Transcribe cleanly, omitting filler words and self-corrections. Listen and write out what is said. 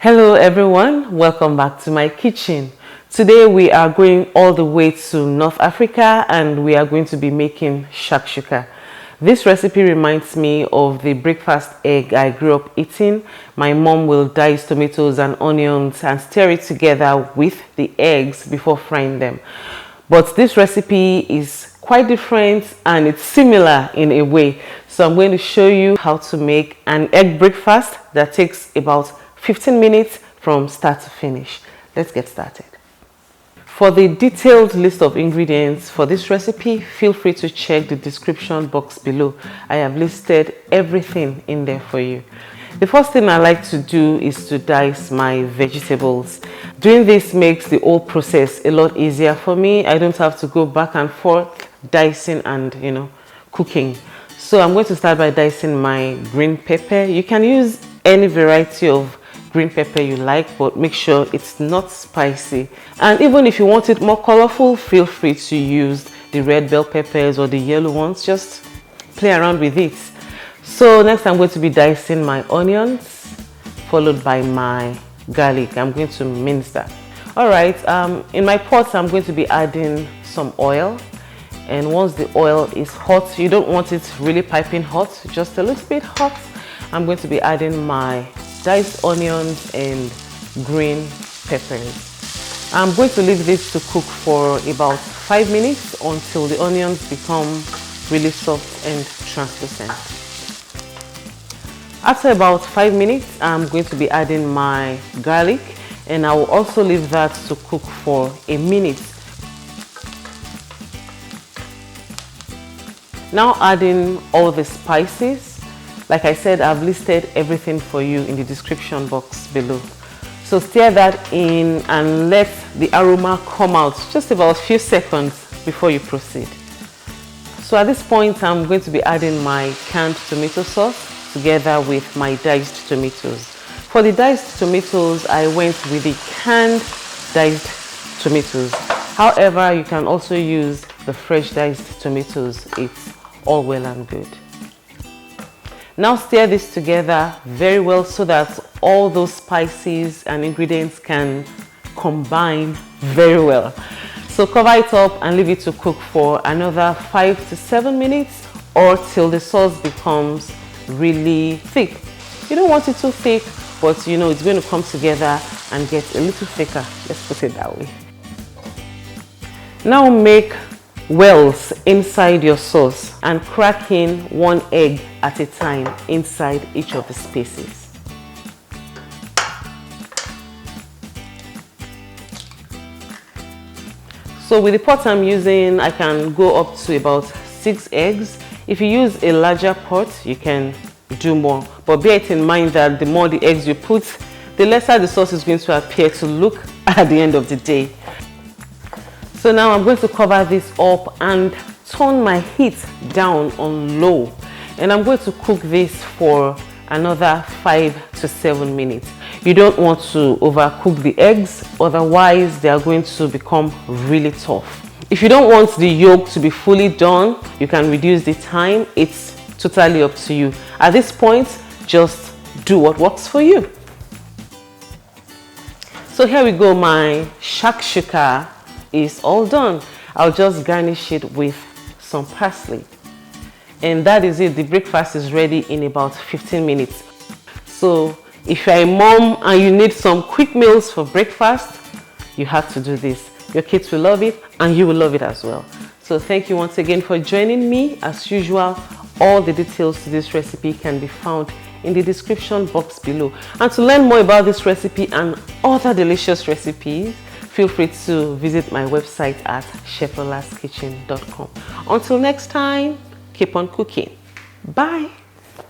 Hello everyone, welcome back to my kitchen. Today we are going all the way to North Africa and we are going to be making shakshuka. This recipe reminds me of the breakfast egg I grew up eating. My mom will dice tomatoes and onions and stir it together with the eggs before frying them. But this recipe is quite different and it's similar in a way. So I'm going to show you how to make an egg breakfast that takes about 15 minutes from start to finish. Let's get started. For the detailed list of ingredients for this recipe, feel free to check the description box below. I have listed everything in there for you. The first thing I like to do is to dice my vegetables. Doing this makes the whole process a lot easier for me. I don't have to go back and forth dicing and cooking. So I'm going to start by dicing my green pepper. You can use any variety of green pepper you like, but make sure it's not spicy. And even if you want it more colorful, feel free to use the red bell peppers or the yellow ones. Just play around with it. So next I'm going to be dicing my onions, followed by my garlic. I'm going to mince that. Alright, in my pot I'm going to be adding some oil. And once the oil is hot, you don't want it really piping hot, just a little bit hot, I'm going to be adding my diced onions and green peppers. I'm going to leave this to cook for about 5 minutes until the onions become really soft and translucent. After about 5 minutes, I'm going to be adding my garlic and I will also leave that to cook for a minute. Now adding all the spices. Like I said, I've listed everything for you in the description box below. So stir that in and let the aroma come out just about a few seconds before you proceed. So at this point, I'm going to be adding my canned tomato sauce together with my diced tomatoes. For the diced tomatoes, I went with the canned diced tomatoes. However, you can also use the fresh diced tomatoes. It's all well and good. Now stir this together very well so that all those spices and ingredients can combine very well. So cover it up and leave it to cook for another 5 to 7 minutes or till the sauce becomes really thick. You don't want it too thick, but it's going to come together and get a little thicker. Let's put it that way. Now make wells inside your sauce and crack in 1 egg at a time inside each of the spaces. So with the pot I'm using, I can go up to about 6 eggs. If you use a larger pot, you can do more, but bear it in mind that the more the eggs you put, the lesser the sauce is going to appear to look at the end of the day. So now I'm going to cover this up and turn my heat down on low. And I'm going to cook this for another 5 to 7 minutes. You don't want to overcook the eggs, otherwise they are going to become really tough. If you don't want the yolk to be fully done, you can reduce the time. It's totally up to you. At this point, just do what works for you. So here we go, my shakshuka is all done. I'll just garnish it with some parsley. And that is it. The breakfast is ready in about 15 minutes. So if you're a mom and you need some quick meals for breakfast, you have to do this. Your kids will love it and you will love it as well. So thank you once again for joining me. As usual, all the details to this recipe can be found in the description box below. And to learn more about this recipe and other delicious recipes, feel free to visit my website at cheflolaskitchen.com. Until next time, keep on cooking. Bye.